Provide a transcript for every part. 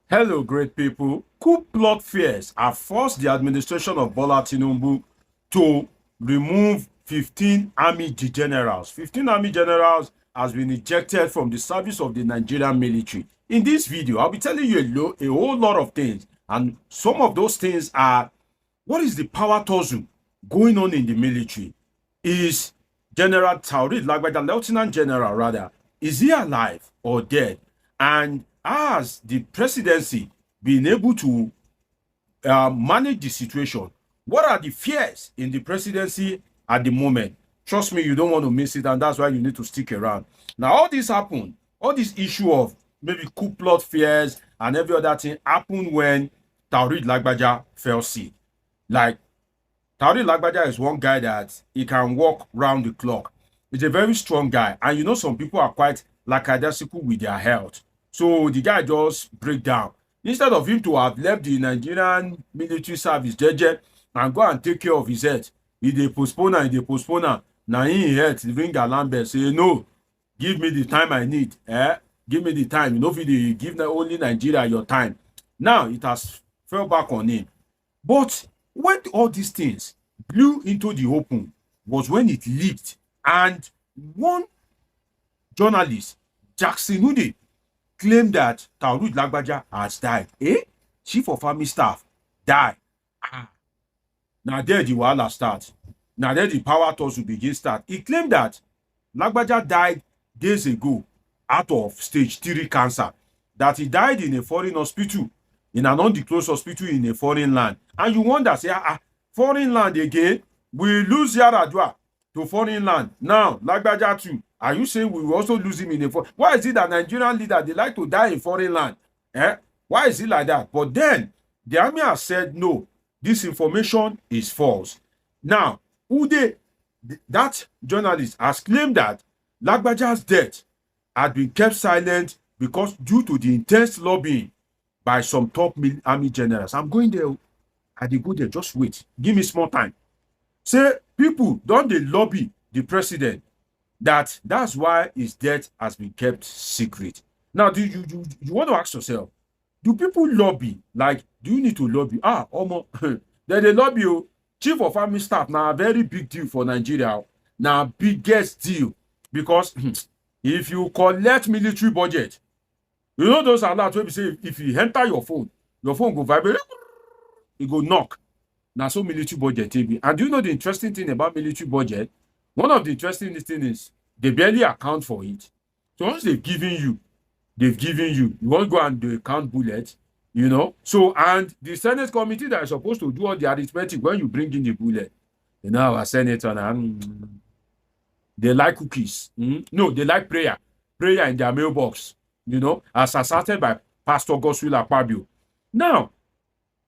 Hello, great people. Coup plot fears have forced the administration of Bola Tinubu to remove 15 army generals. 15 army generals has been ejected from the service of the Nigerian military. In this video, I'll be telling you a whole lot of things. And some of those things are, what is the power tussle going on in the military? Is General Taoreed Lagbaja, Lieutenant General rather, is he alive or dead? And has the presidency been able to manage the situation? What are the fears in the presidency at the moment? Trust me, you don't want to miss it, and that's why you need to stick around. Now, all this happened, all this issue of maybe coup plot fears and every other thing happened when Taoreed Lagbaja fell sick. Like, Taoreed Lagbaja is one guy that he can walk round the clock. He's a very strong guy. And you know, some people are quite lackadaisical with their health. So the guy just break down. Instead of him to have left the Nigerian military service, JJ, and go and take care of his health, he dey postpone and he dey postpone am. Now in health, ring alarm bell, say, no, give me the time I need. Give me the time. You know, if you give only Nigeria your time. Now it has fell back on him. But when all these things blew into the open was when it leaked, and one journalist, Jackson Ude, claimed that Taoreed Lagbaja has died. Chief of army staff died. Now there the wahala start. Now there the power tussle begin start. He claimed that Lagbaja died days ago out of stage 3 cancer. That he died in a foreign hospital, in an undisclosed hospital in a foreign land. And you wonder, say, foreign land again? We lose Yaradua to foreign land. Now, Lagbaja too. Are you saying we will also lose him in a foreign? Why is it that Nigerian leaders, they like to die in foreign land? Why is it like that? But then, the army has said, no, this information is false. Now, that journalist has claimed that Lagbaja's death had been kept silent because due to the intense lobbying by some top army generals. I'm going there. I dey go there. Just wait. Give me small time. Say, people, don't they lobby the president? That's why his death has been kept secret. Now, do you want to ask yourself, do people lobby? Like, do you need to lobby? Almost. Then they lobby you. Chief of army staff, now a very big deal for Nigeria. Now, biggest deal. Because if you collect military budget, you know those alerts where we say if you enter your phone go vibrate, it go knock. Now, so military budget TV. And do you know the interesting thing about military budget? One of the interesting things is they barely account for it. So once they've given you, you won't go and do count bullets, you know. So, and the Senate committee that is supposed to do all the arithmetic when you bring in the bullet, you know, our senator, they like cookies. No, they like prayer in their mailbox, you know, as asserted by Pastor Godswill Akpabio. Now,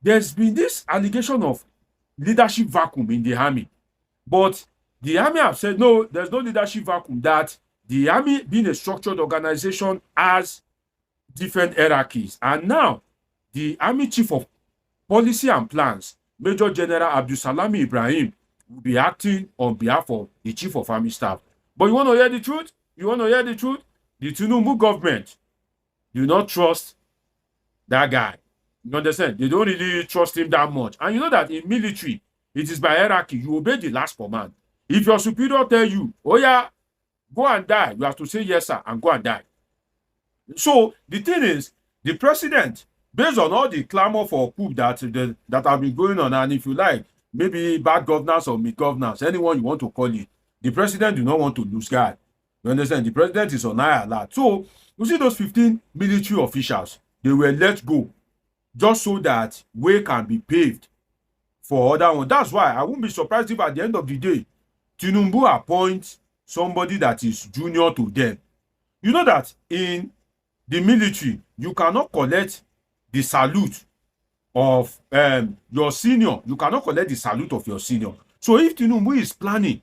there's been this allegation of leadership vacuum in the army. But the army have said, no, there's no leadership vacuum, that the army, being a structured organization, has different hierarchies. And now, the army chief of policy and plans, Major General Abdulsalami Ibrahim, will be acting on behalf of the chief of army staff. But you want to hear the truth? The Tinubu government do not trust that guy. You understand? They don't really trust him that much. And you know that in military, it is by hierarchy. You obey the last command. If your superior tell you, oh yeah, go and die, you have to say yes, sir, and go and die. So the thing is, the president, based on all the clamor for coup that have been going on, and if you like, maybe bad governance or mid-governance, anyone you want to call it, the president do not want to lose guard. You understand? The president is on high alert. So you see those 15 military officials, they were let go just so that way can be paved for other ones. That's why I won't be surprised if at the end of the day, Tinubu appoints somebody that is junior to them. You know that in the military, you cannot collect the salute of your senior. You cannot collect the salute of your senior. So if Tinubu is planning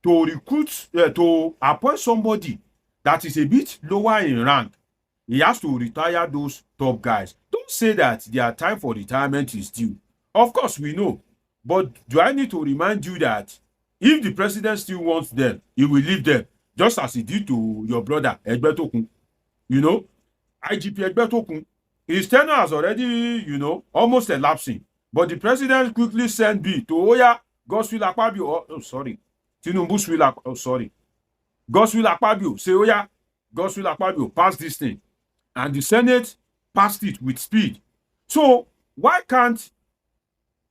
to recruit, to appoint somebody that is a bit lower in rank, he has to retire those top guys. Don't say that their time for retirement is due. Of course, we know. But do I need to remind you that if the president still wants them, he will leave them, just as he did to your brother, Egbetokun. You know, IGP Egbetokun. His tenure has already, almost elapsing. But the president quickly sent B to Oya, Godswill Akpabio. Oh, sorry. Tinubu's will, oh, sorry. Godswill Akpabio. Say, Oya, Godswill Akpabio, pass this thing. And the Senate passed it with speed. So, why can't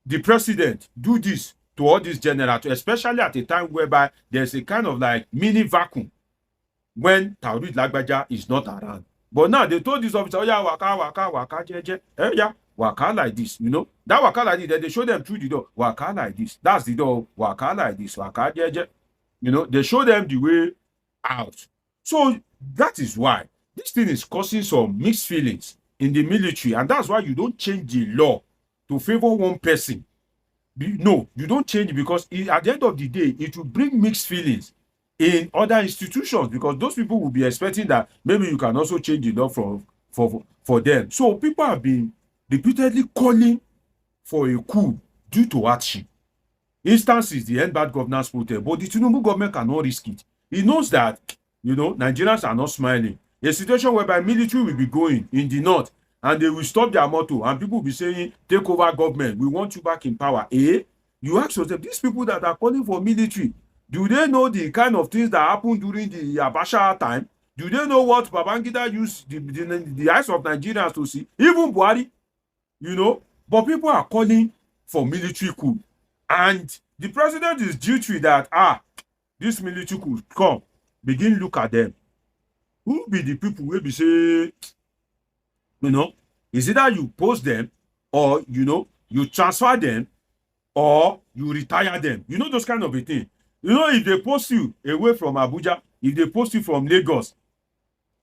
the president do this to all these generals, especially at a time whereby there's a kind of like mini vacuum when Taoreed Lagbaja is not around? But now they told this officer, oh yeah, waka, jeje. Yeah, waka like this, That waka like this, they show them through the door. Waka like this. That's the door. Waka like this. Waka, jeje. They show them the way out. So that is why this thing is causing some mixed feelings in the military. And that's why you don't change the law to favor one person. No, you don't change it, because at the end of the day, it will bring mixed feelings in other institutions, because those people will be expecting that maybe you can also change the law for them. So people have been repeatedly calling for a coup due to hardship. Instances, the end bad governance protest, but the Tinubu government cannot risk it. He knows that, Nigerians are not smiling. A situation whereby military will be going in the north and they will stop their motto and people will be saying, take over government, we want you back in power. You ask yourself, these people that are calling for military, do they know the kind of things that happened during the Abacha time? Do they know what Babangida used the eyes of Nigerians to see? Even Buhari, But people are calling for military coup. And the president is jittery that, this military coup come, begin look at them. Who be the people will be say, is either you post them or, you transfer them or you retire them. Those kind of a thing. If they post you away from Abuja, if they post you from Lagos,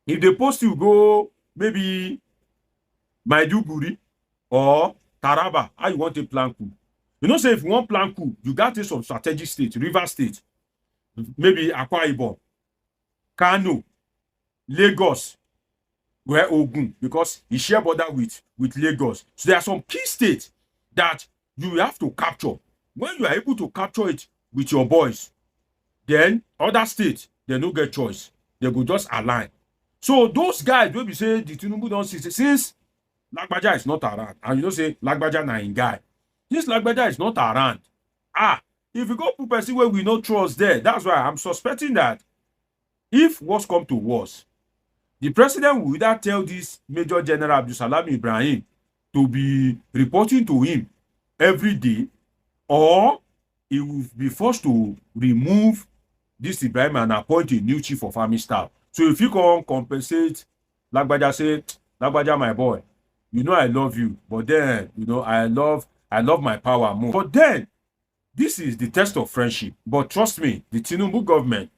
if they post you go maybe Maiduguri or Taraba, how you want to plan coup? Say if you want plan coup, you got to some strategic state, River State, maybe Akwa Ibom, Kano, Lagos, where Ogun, because he share border with Lagos. So there are some key states that you have to capture. When you are able to capture it with your boys, then other states, they don't get choice. They go just align. So those guys will be say the Tinubu don't see, since Lagbaja is not around, and say Lagbaja na in guy. This Lagbaja is not around. If you go put person where we no trust there, that's why I'm suspecting that if worse come to worse, the president will either tell this Major General Abdulsalam Ibrahim to be reporting to him every day, or he will be forced to remove this Ibrahim and appoint a new chief of army staff. So if you can compensate, Lagbaja say, Lagbaja, my boy, I love you, but then, I love my power more. But then, this is the test of friendship. But trust me, the Tinubu government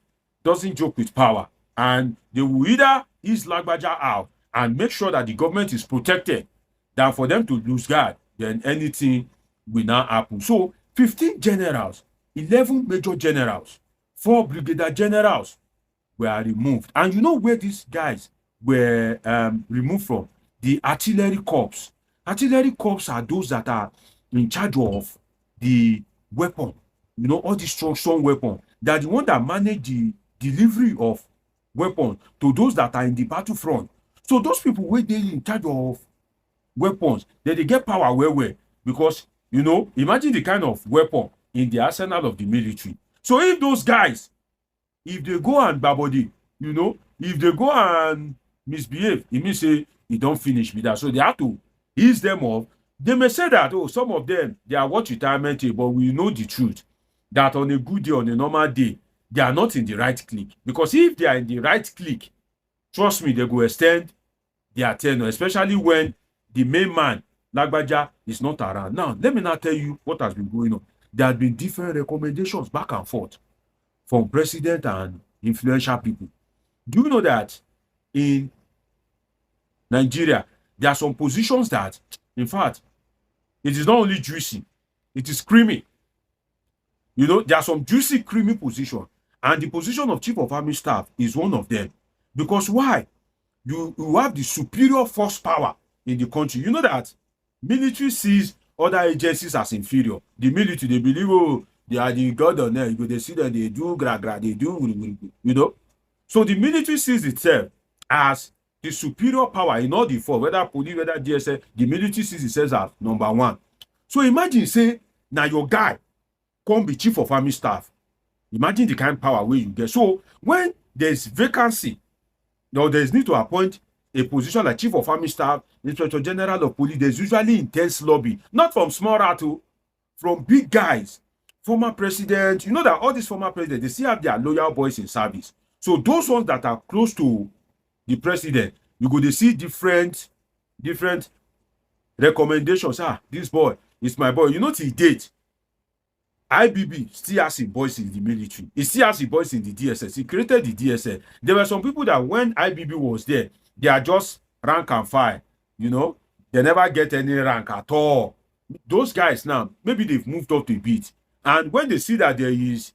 doesn't joke with power. And they will either ease Lagbaja out and make sure that the government is protected than for them to lose guard, then anything will now happen. So 15 generals, 11 major generals, 4 brigadier generals were removed. And you know where these guys were removed from? The artillery corps. Artillery corps are those that are in charge of the weapon, all these strong weapons. They are the one that manage the delivery of weapons to those that are in the battlefront. So those people where they in charge of weapons, they get power well, because imagine the kind of weapon in the arsenal of the military. So if those guys, if they go and babody, if they go and misbehave, it means say it don't finish with that. So they have to ease them off. They may say that, some of them, they are what retirement age, but we know the truth that on a good day, on a normal day, they are not in the right clique. Because if they are in the right clique, trust me, they go extend their tenure, especially when the main man, Lagbaja, is not around. Now, let me now tell you what has been going on. There have been different recommendations back and forth from president and influential people. Do you know that in Nigeria, there are some positions that, in fact, it is not only juicy, it is creamy. There are some juicy, creamy positions. And the position of Chief of Army Staff is one of them. Because why? You have the superior force power in the country. You know that military sees other agencies as inferior. The military, they believe, they are the god on there. They see that they do gra, they do, So the military sees itself as the superior power in all the four, whether police, whether DSS, the military sees itself as number one. So imagine say now your guy come be chief of army staff. Imagine the kind of power where you get. So when there's vacancy, there's need to appoint a position like chief of army staff, inspector general of police, there's usually intense lobby, not from small rattle, from big guys, former president. You know that all these former presidents, they still have their loyal boys in service. So those ones that are close to the president, you go to see different recommendations. This boy is my boy. You know, till date, IBB still has his boys in the military. He still has his boys in the DSS. He created the DSS. There were some people that when IBB was there, they are just rank and file. You know, they never get any rank at all. Those guys now, maybe they've moved up a bit. And when they see that there is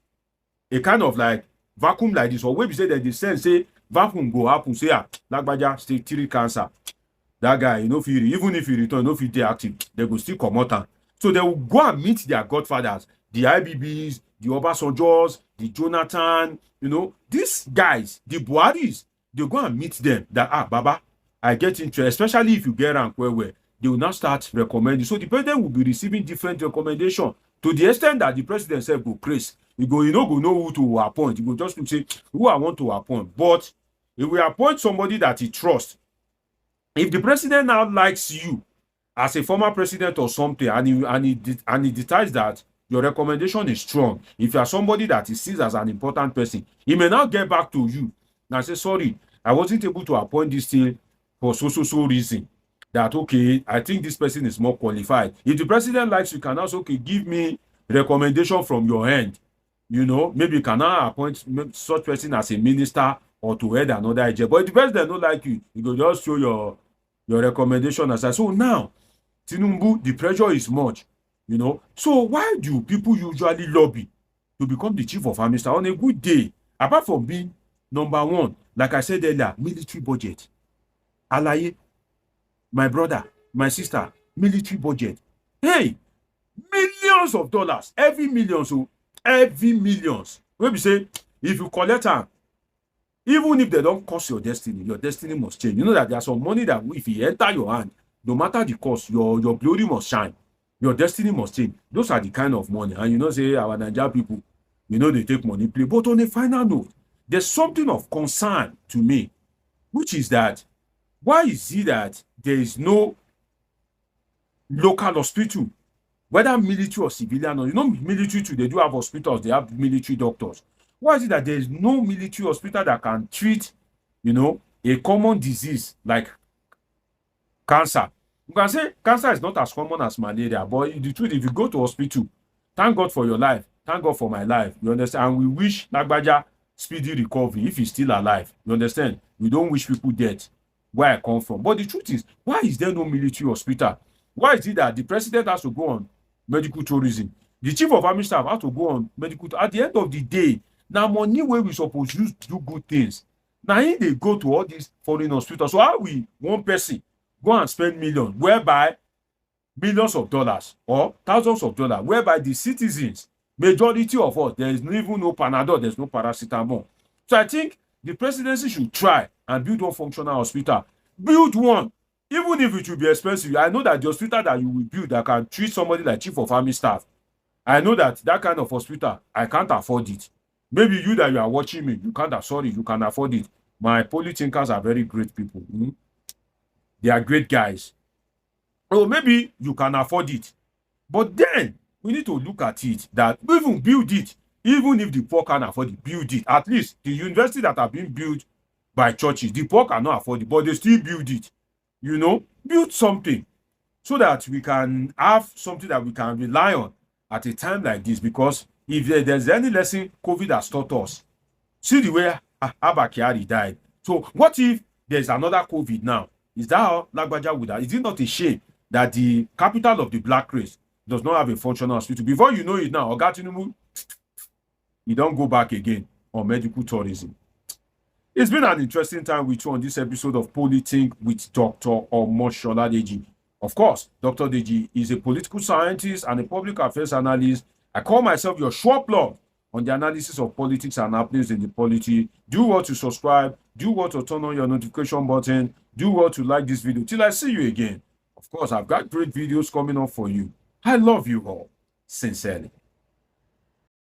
a kind of like vacuum like this, or maybe say that they sense, say, vacuum go happen, say, Lagbaja stage 3 cancer. That guy, you know, even if he return, if he active, they will still come out. So they will go and meet their godfathers, the IBBs, the Obasanjos, the Jonathan, you know, these guys, the Buharis, they go and meet them that, Baba, I get interest, especially if you get rank where they will now start recommending. So the president will be receiving different recommendations to the extent that the president said go crazy. You know who to appoint. You go just to say who I want to appoint. But if we appoint somebody that he trusts, if the president now likes you as a former president or something, and he decides that your recommendation is strong, if you are somebody that he sees as an important person, he may now get back to you and say, sorry, I wasn't able to appoint this thing for so reason. That, okay, I think this person is more qualified. If the president likes you, can also, okay, give me recommendation from your end. You know, maybe you can now appoint such person as a minister or to head another agent. But if the president don't like you, you go just show your recommendation aside. So now, Tinubu, the pressure is much, you know. So why do people usually lobby to become the chief of army staff on a good day? Apart from being number one, like I said earlier, military budget. Alaye, my brother, my sister, military budget. Hey, millions of dollars, every millions. When we say, if you collect them, even if they don't cost your destiny must change. You know that there's some money that if it enter your hand, no matter the cost, your glory must shine. Your destiny must change. Those are the kind of money. And you know, say our Nigerian people, you know, they take money play. But on a final note, there's something of concern to me, which is that why is it that there is no local hospital, whether military or civilian, or you know, military too, they do have hospitals, they have military doctors. Why is it that there is no military hospital that can treat, you know, a common disease like cancer? You can say cancer is not as common as malaria, but the truth, if you go to hospital, thank God for your life, thank God for my life, you understand? And we wish Lagbaja speedy recovery if he's still alive, you understand? We don't wish people death where I come from. But the truth is, why is there no military hospital? Why is it that the president has to go on medical tourism? The chief of army staff has to go on medical tourism. At the end of the day, now money where we supposed to use to do good things. Now they go to all these foreign hospitals. So how we, one person, go and spend millions, whereby millions of dollars or thousands of dollars, whereby the citizens, majority of us, there is even no Panadol, there's no paracetamol. So I think the presidency should try and build one functional hospital. Build one, even if it will be expensive. I know that the hospital that you will build that can treat somebody like chief of army staff, I know that kind of hospital, I can't afford it. Maybe you that you are watching me, you can't, sorry, you can afford it. My polythinkers are very great people. They are great guys. Or maybe you can afford it. But then, we need to look at it, that even build it, even if the poor can afford it, build it. At least the universities that have been built by churches, the poor cannot afford it, but they still build it. You know, build something so that we can have something that we can rely on at a time like this. Because if there's any lesson COVID has taught us, see the way Abba Kyari died. So what if there's another COVID now? Is that how Lagbaja would have? Is it not a shame that the capital of the black race does not have a functional hospital? Before you know it now, Oga Tinubu, you don't go back again on medical tourism. It's been an interesting time with you on this episode of Politics with Dr. Omoshola Deji. Of course, Dr. Deji is a political scientist and a public affairs analyst. I call myself your sure plug on the analysis of politics and happenings in the polity. Do what to subscribe, do what to turn on your notification button Do well to like this video. Till I see you again. Of course, I've got great videos coming up for you. I love you all. Sincerely.